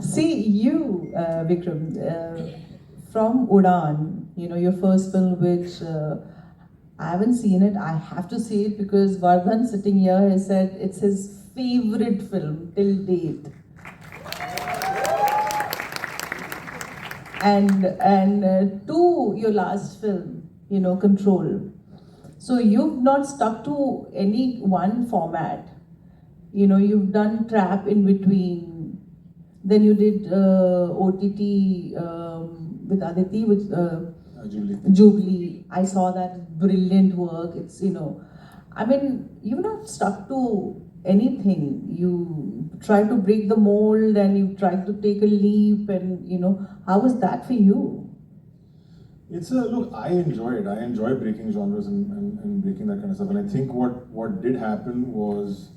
See, Vikram, from Udan, your first film, which I haven't seen it. I have to see it because Vardhan sitting here has said it's his favorite film till date. And to your last film, Control. So you've not stuck to any one format. You've done Trap in between. Then you did OTT with Aditi, with Jubilee. I saw that brilliant work. You've not stuck to anything. You try to break the mold and you try to take a leap. And how was that for you? Look, I enjoy it. I enjoy breaking genres and breaking that kind of stuff. And I think what did happen was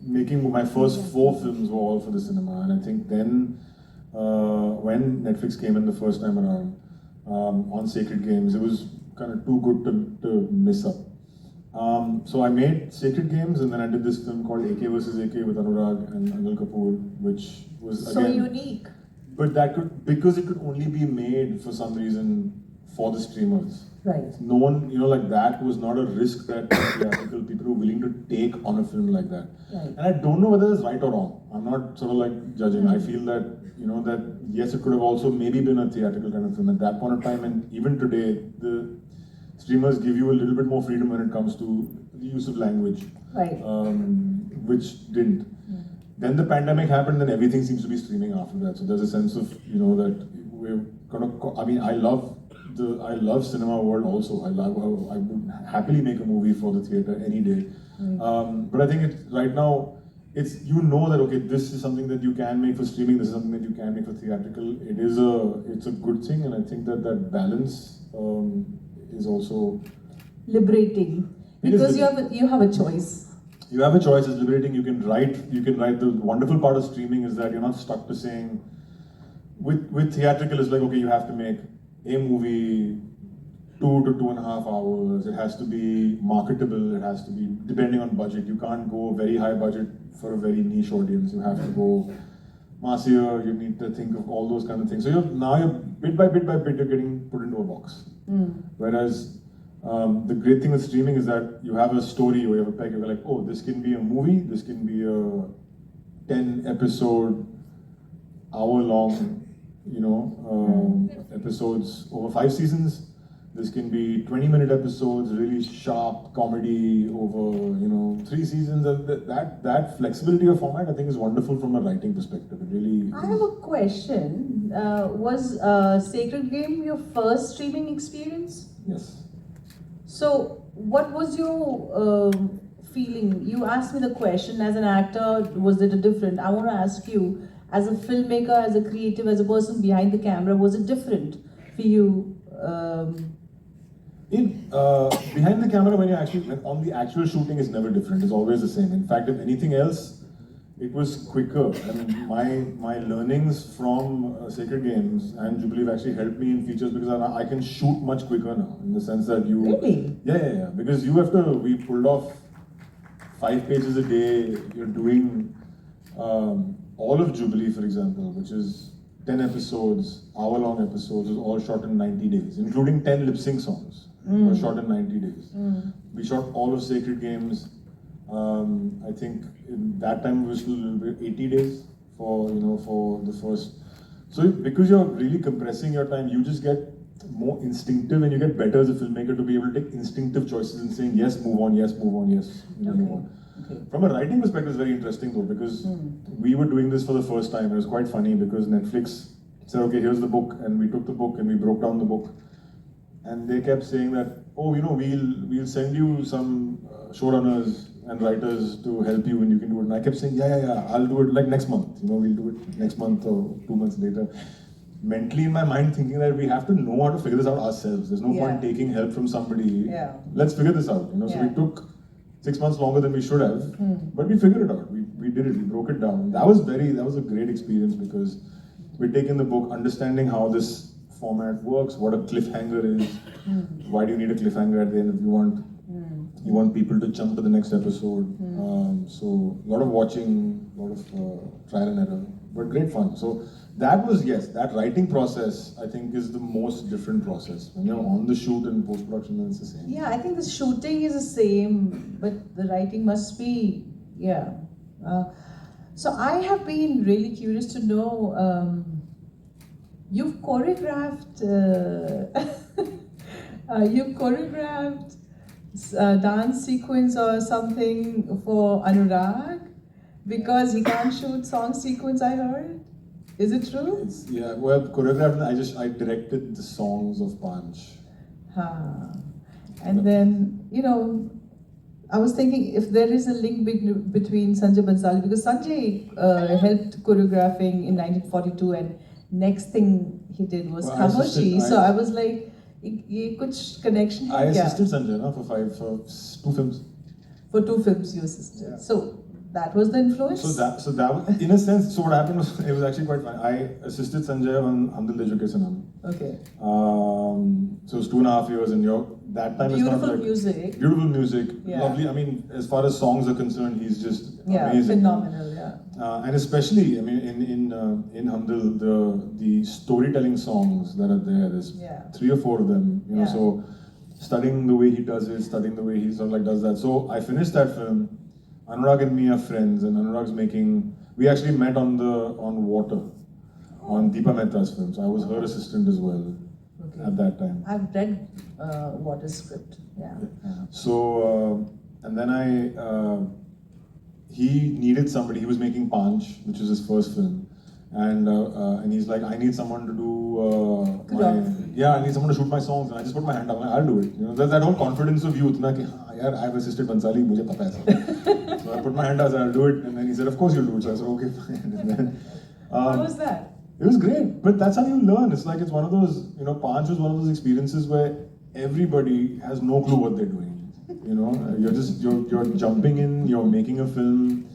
making my first 4 films were all for the cinema. And I think then when Netflix came in the first time around on Sacred Games, it was kind of too good to miss up. So I made Sacred Games, and then I did this film called AK vs. AK with Anurag and Anil Kapoor, which was so again unique. But because it could only be made for some reason for the streamers. Right. No one, that was not a risk that theatrical people were willing to take on a film like that. Right. And I don't know whether it's right or wrong. I'm not sort of like judging. I feel that, that yes, it could have also maybe been a theatrical kind of film at that point of time. And even today, the streamers give you a little bit more freedom when it comes to the use of language. Right. Which didn't. Then the pandemic happened, and everything seems to be streaming after that. So there's a sense of, that we're gonna. I love cinema world also. I would happily make a movie for the theater any day. But I think right now, that okay, this is something that you can make for streaming. This is something that you can make for theatrical. It's a good thing, and I think that balance is also liberating because you have a choice. You have a choice. It's liberating. You can write. The wonderful part of streaming is that you're not stuck to saying. With theatrical, it's like, okay, you have to make a movie 2 to 2.5 hours. It has to be marketable. It has to be depending on budget. You can't go very high budget for a very niche audience. You have to go massier. You need to think of all those kind of things. So you're bit by bit you're getting put into a box. Whereas the great thing with streaming is that you have a story or you have a peg. You're like, oh, this can be a movie. This can be a 10-episode, hour-long, episodes over 5 seasons. This can be 20-minute episodes, really sharp comedy over 3 seasons. That flexibility of format, I think, is wonderful from a writing perspective. It really. I have a question. Was Sacred Game your first streaming experience? Yes. So, what was your feeling? You asked me the question as an actor, was it different? I want to ask you, as a filmmaker, as a creative, as a person behind the camera, was it different for you? Behind the camera, when on the actual shooting, is never different. It's always the same. In fact, if anything else, it was quicker. I mean, my learnings from Sacred Games and Jubilee have actually helped me in features because I can shoot much quicker now. In the sense that you. Really? Yeah. Because we pulled off 5 pages a day. You're doing all of Jubilee, for example, which is 10 episodes, hour-long episodes, was all shot in 90 days, including 10 lip-sync songs. Were shot in 90 days. We shot all of Sacred Games. I think in that time it was still 80 days for the first. So because you're really compressing your time, you just get more instinctive and you get better as a filmmaker to be able to take instinctive choices and saying yes, move on, yes, move on, yes, move on. Okay. From a writing perspective, it's very interesting though, because we were doing this for the first time. It was quite funny because Netflix said, okay, here's the book, and we took the book and we broke down the book, and they kept saying that, oh, we'll send you some showrunners and writers to help you and you can do it. And I kept saying, yeah, I'll do it like next month. We'll do it next month or 2 months later. Mentally in my mind thinking that we have to know how to figure this out ourselves. There's no point taking help from somebody. Yeah. Let's figure this out. So we took 6 months longer than we should have, but we figured it out. We did it. We broke it down. That was a great experience because we're taking the book, understanding how this format works, what a cliffhanger is, why do you need a cliffhanger at the end if you want You want people to jump to the next episode. So a lot of watching, a lot of trial and error, but great fun. So that was, yes, that writing process I think is the most different process. When you're on the shoot and post-production, then it's the same. Yeah, I think the shooting is the same, but the writing must be, yeah. So I have been really curious to know, you've choreographed, dance sequence or something for Anurag because he can't shoot song sequence, I heard. Is it true? Yeah, well, choreographed, I directed the songs of Punch. And then, I was thinking if there is a link between Sanjay Bansali, because Sanjay helped choreographing in 1942 and next thing he did was Khamoshi. So I was like, ye kuch connection hai kya? I assisted Sanjay for 2 films. For 2 films you assisted. Yeah. So that was the influence? So that in a sense, so what happened was, it was actually quite fun. I assisted Sanjay on Hum Dil De Chuke Sanam. Okay. So it was 2.5 years and that time beautiful is not like... music. Beautiful music. Yeah. Lovely. I mean, as far as songs are concerned, he's just amazing. Phenomenal, yeah. And especially, I mean, in Hum Dil, the storytelling songs that are there's 3 or 4 of them, you know, so studying the way he does it, studying the way he sort of like does that. So I finished that film. Anurag and me are friends, and Anurag's we actually met on Water, on Deepa Mehta's films. I was her assistant as well at that time. I've read Water's script, yeah. So, and then he needed somebody, he was making Panch, which was his first film. And he's like, I need someone to do I need someone to shoot my songs. And I just put my hand up, I'll do it. You know, there's that whole confidence of youth, na, ki, I've assisted Bansali, mujhe pata hai. So I put my hand up, I'll do it. And then he said, of course you'll do it. So I said, okay, fine. And then, how was that? It was great, but that's how you learn. It's like, it's one of those, Panch was one of those experiences where everybody has no clue what they're doing. You know, you're jumping in, you're making a film,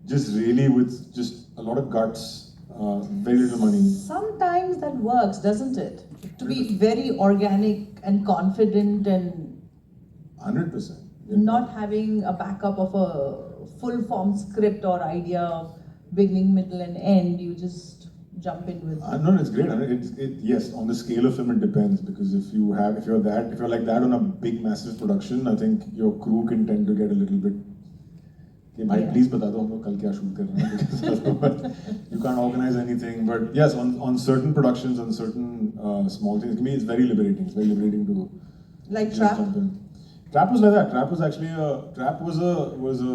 just really with just a lot of guts, very little money. Sometimes that works, doesn't it? To be very organic and confident and 100%. Not having a backup of a full form script or idea of beginning, middle, and end. You just jump in with. No, it's great. Yes, on the scale of film it depends, because if you're like that on a big massive production, I think your crew can tend to get a little bit. Okay, bhai, please bata do hum log kal kya shoot kar rahe hain, because otherwise you can't organize anything. But yes, on certain productions, on certain small things, to me it's very liberating. It's very liberating to like Trap. Jump in. Trap was like that. Trap was actually was a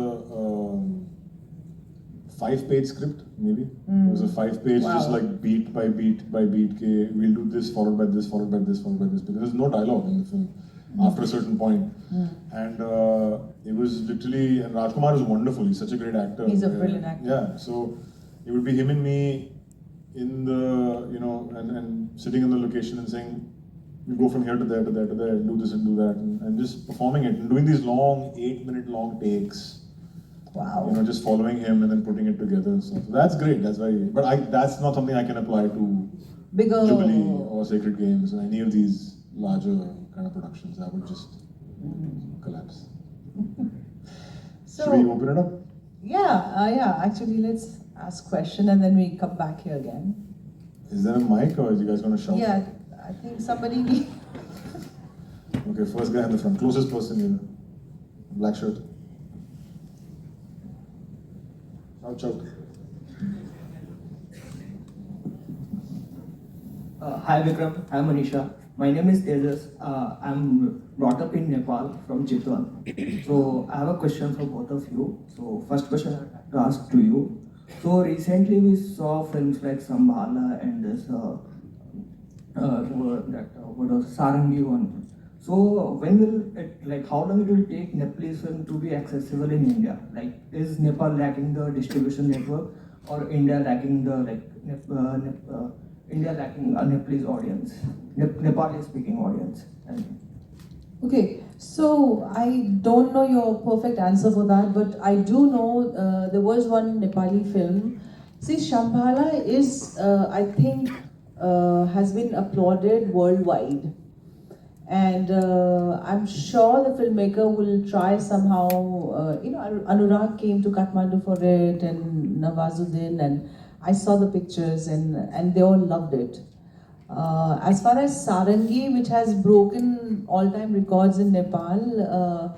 5-page script, maybe. It was a 5-page, just like beat by beat by beat. Okay, we'll do this, followed by this, followed by this, followed by this, because there's no dialogue in the film after a certain point. And it was literally, and Rajkumar is wonderful. He's such a great actor. He's a brilliant actor. Yeah, so it would be him and me in the, and sitting in the location and saying, we go from here to there, to there, to there, do this and do that, and just performing it and doing these long 8-minute long takes. Wow. Just following him and then putting it together. So that's great. That's that's not something I can apply to bigger Jubilee or Sacred Games or any of these larger kind of productions. That would just collapse. So, should we open it up? Yeah. Actually, let's ask question and then we come back here again. Is there a mic or are you guys going to shout? Yeah, I think somebody. Okay, first guy in the front, closest person here. Black shirt. Shout. Hi Vikram, I'm Manisha. My name is Tejas. I'm brought up in Nepal from Chitwan. So I have a question for both of you. So first question I have to ask to you. So recently we saw films like Sambhala and this what was Sarangi one. So when will it, how long it will take Nepalese film to be accessible in India? Like, is Nepal lacking the distribution network, or India lacking the India lacking a Nepalese audience, Nepali speaking audience? Okay, so I don't know your perfect answer for that, but I do know there was one Nepali film. See, Shambhala is, I think, has been applauded worldwide. And I'm sure the filmmaker will try somehow. Anurag came to Kathmandu for it, and Nawazuddin, and I saw the pictures, and they all loved it. As far as Sarangi, which has broken all-time records in Nepal,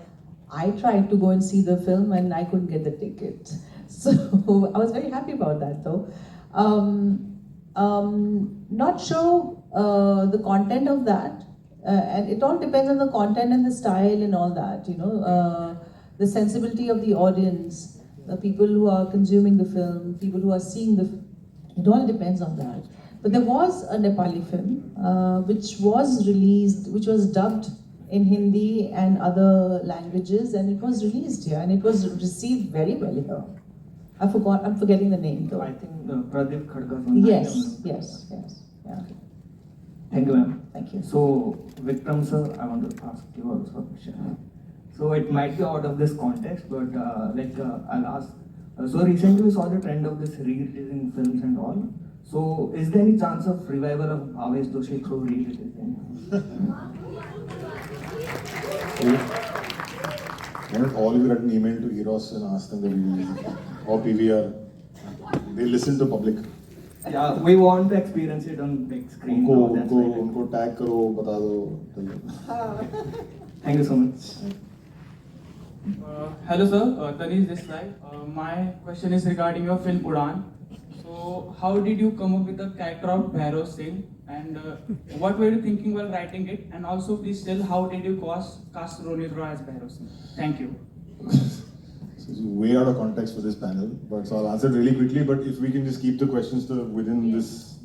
I tried to go and see the film and I couldn't get the ticket. So I was very happy about that, though. Not sure the content of that. And it all depends on the content and the style and all that, the sensibility of the audience, the people who are consuming the film, people who are seeing it all depends on that. But there was a Nepali film which was released, which was dubbed in Hindi and other languages, and it was released here, and it was received very well here. I'm forgetting the name though. I think Pradeep Khadga's Yes. Yeah. Thank you, ma'am. Thank you. So, Vikram sir, I want to ask you also a question. So, it might be out of this context, but I'll ask. So, recently we saw the trend of this re-releasing films and all. So, is there any chance of revival of Bhavesh Doshi through re-releasing? Why don't all of you write an email to Eros and ask them to release it? Or PVR. They listen to public. Yeah, we want to experience it on big screen. उनको tag करो, बता दो. Thank you so much. Hello sir, Tanish this side. My question is regarding your film Udaan. So how did you come up with the character of Bhairav Singh, and what were you thinking while writing it? And also please tell how did you cast Ronit Roy as Bhairav Singh? Thank you. This is way out of context for this panel, but so I'll answer it really quickly. But if we can just keep the questions within this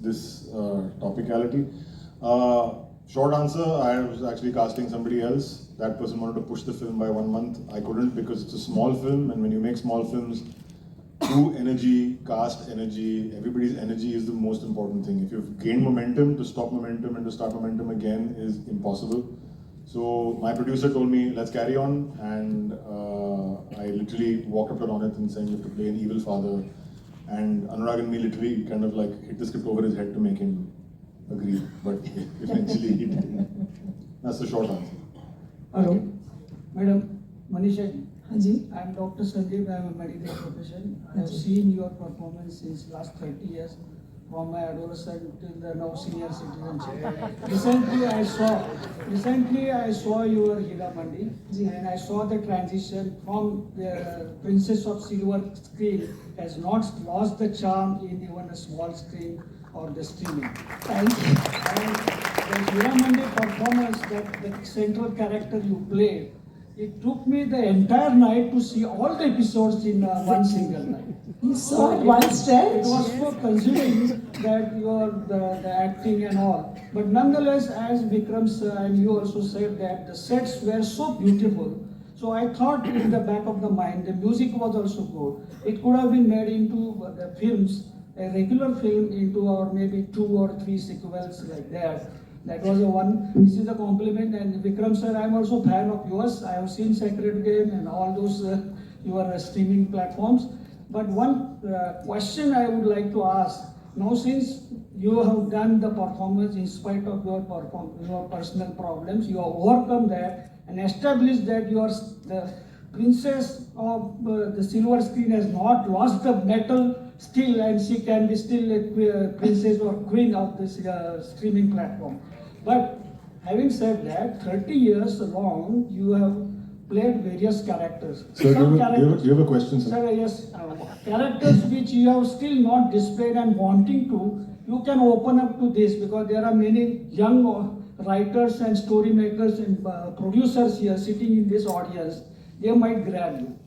topicality. Short answer: I was actually casting somebody else. That person wanted to push the film by 1 month. I couldn't because it's a small film, and when you make small films, crew energy, cast energy, everybody's energy is the most important thing. If you've gained momentum, to stop momentum and to start momentum again is impossible. So my producer told me, let's carry on, and I literally walked up to Ronit and said, you have to play an evil father. And Anurag and me literally kind of like hit the script over his head to make him agree, but eventually he didn't. That's the short answer. Hello, Madam Manisha. Haji. I am Dr. Sandeep. I am a medical professional. I have seen your performance since last 30 years, from my adolescent till the now senior citizenship. Recently, I saw your Heeramandi, and I saw the transition from the Princess of Silver screen has not lost the charm in even a small screen or the streaming. Thank you. And the Heeramandi performance, that the central character you played, it took me the entire night to see all the episodes in one single night. You saw it one stretch? It was so consuming that the acting and all. But nonetheless, as Vikram sir and you also said that the sets were so beautiful. So I thought in the back of the mind, the music was also good. It could have been made into the films, a regular film into or maybe 2 or 3 sequels like that. That was the one. This is a compliment. And Vikram sir, I'm also a fan of yours. I have seen Sacred Game and all those your streaming platforms. But one question I would like to ask, now since you have done the performance in spite of your personal problems, you have overcome that and established that you are the princess of the silver screen has not lost the metal still, and she can be still a princess or queen of this streaming platform. But having said that, 30 years long, you have played various characters. So you have a question, sir? Sir, yes. Characters which you have still not displayed and wanting to, you can open up to this, because there are many young writers and story makers and producers here sitting in this audience. They might grab you.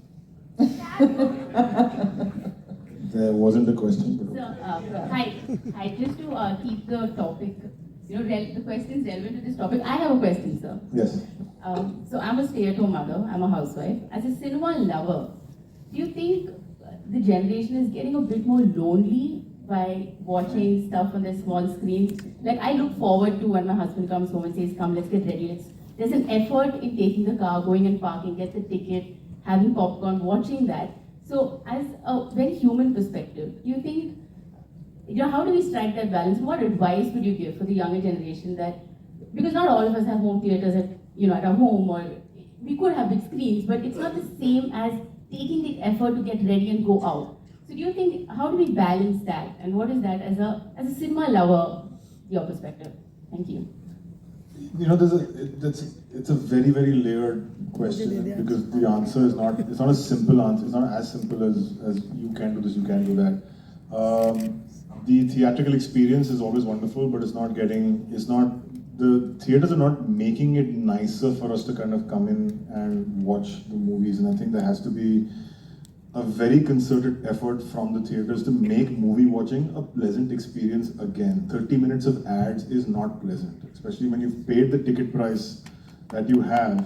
There wasn't a question. But So, hi. Just to keep the topic, the questions relevant to this topic, I have a question, sir. Yes. So, I'm a stay-at-home mother, I'm a housewife. As a cinema lover, do you think the generation is getting a bit more lonely by watching stuff on their small screens? Like, I look forward to when my husband comes home and says, come, let's get ready. There's an effort in taking the car, going and parking, get the ticket, having popcorn, watching that. So, as a very human perspective, do you think, how do we strike that balance? What advice would you give for the younger generation that because not all of us have home theaters at our home, or we could have big screens, but it's not the same as taking the effort to get ready and go out. So do you think, how do we balance that, and what is that as a cinema lover, your perspective? Thank you. You know, it's a very, very layered question, because the answer is not, it's not a simple answer. It's not as simple as you can do this, you can do that. The theatrical experience is always wonderful, but the theaters are not making it nicer for us to kind of come in and watch the movies. And I think there has to be a very concerted effort from the theaters to make movie watching a pleasant experience again. 30 minutes of ads is not pleasant, especially when you've paid the ticket price that you have.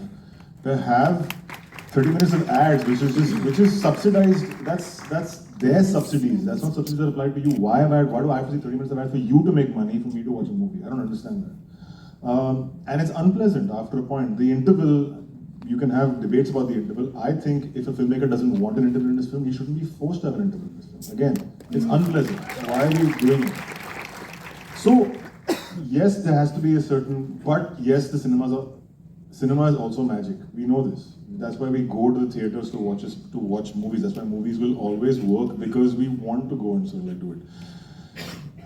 To have 30 minutes of ads, which is subsidized, that's their subsidies. That's not subsidies that apply to you. Why do I have to see 30 minutes of ads for you to make money for me to watch a movie? I don't understand that. And it's unpleasant after a point. The interval, you can have debates about the interval. I think if a filmmaker doesn't want an interval in his film, he shouldn't be forced to have an interval in his film. Again, it's unpleasant. Why are we doing it? So, yes, there has to be a certain, but yes, cinema is also magic. We know this. That's why we go to the theaters to watch movies. That's why movies will always work, because we want to go and sort of do it.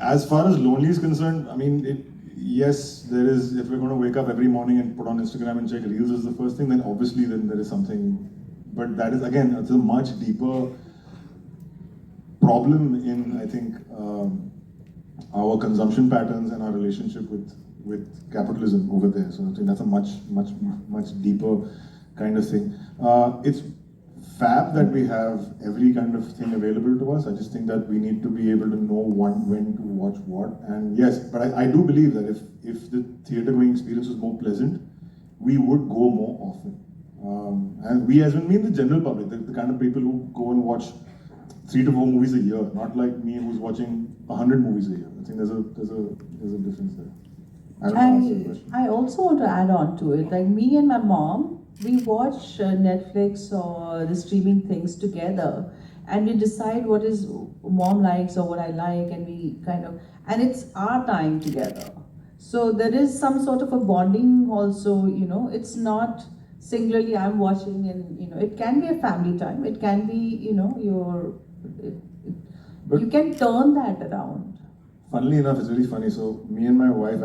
As far as lonely is concerned, I mean, yes, there is, if we're going to wake up every morning and put on Instagram and check Reels is the first thing, then obviously then there is something, but that is, again, it's a much deeper problem in, I think, our consumption patterns and our relationship with capitalism over there. So I think that's a much deeper kind of thing. It's fab that we have every kind of thing available to us. I just think that we need to be able to know when to watch what. And yes, but I do believe that if the theatre going experience was more pleasant, we would go more often. And we, as in me, the general public, the kind of people who go and watch 3 to 4 movies a year, not like me who's watching 100 movies a year. I think there's a difference there. I don't know how to answer the question. I also want to add on to it. Like me and my mom, we watch Netflix or the streaming things together, and we decide what is mom likes or what I like, and we and it's our time together. So there is some sort of a bonding also, it's not singularly I'm watching, and it can be a family time, it can be, you can turn that around. Funnily enough, it's really funny. So me and my wife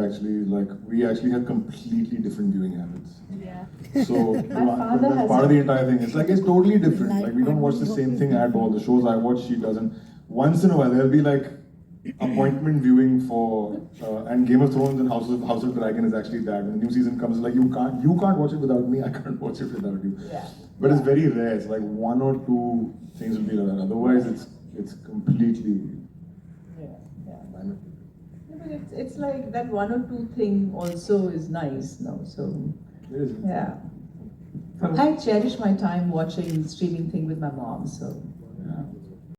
we actually have completely different viewing habits. Yeah. So father that's has part of the entire thing. It's it's totally different. Like we don't watch the same thing at all. The shows I watch, she doesn't. Once in a while, there'll be appointment viewing for and Game of Thrones and House of Dragon is actually that. When the new season comes, you can't watch it without me. I can't watch it without you. Yeah. But it's very rare. It's 1 or 2 things will be like that. Otherwise, it's completely. It's like that 1 or 2 thing also is nice now. So It is. yeah. I cherish my time watching streaming thing with my mom. So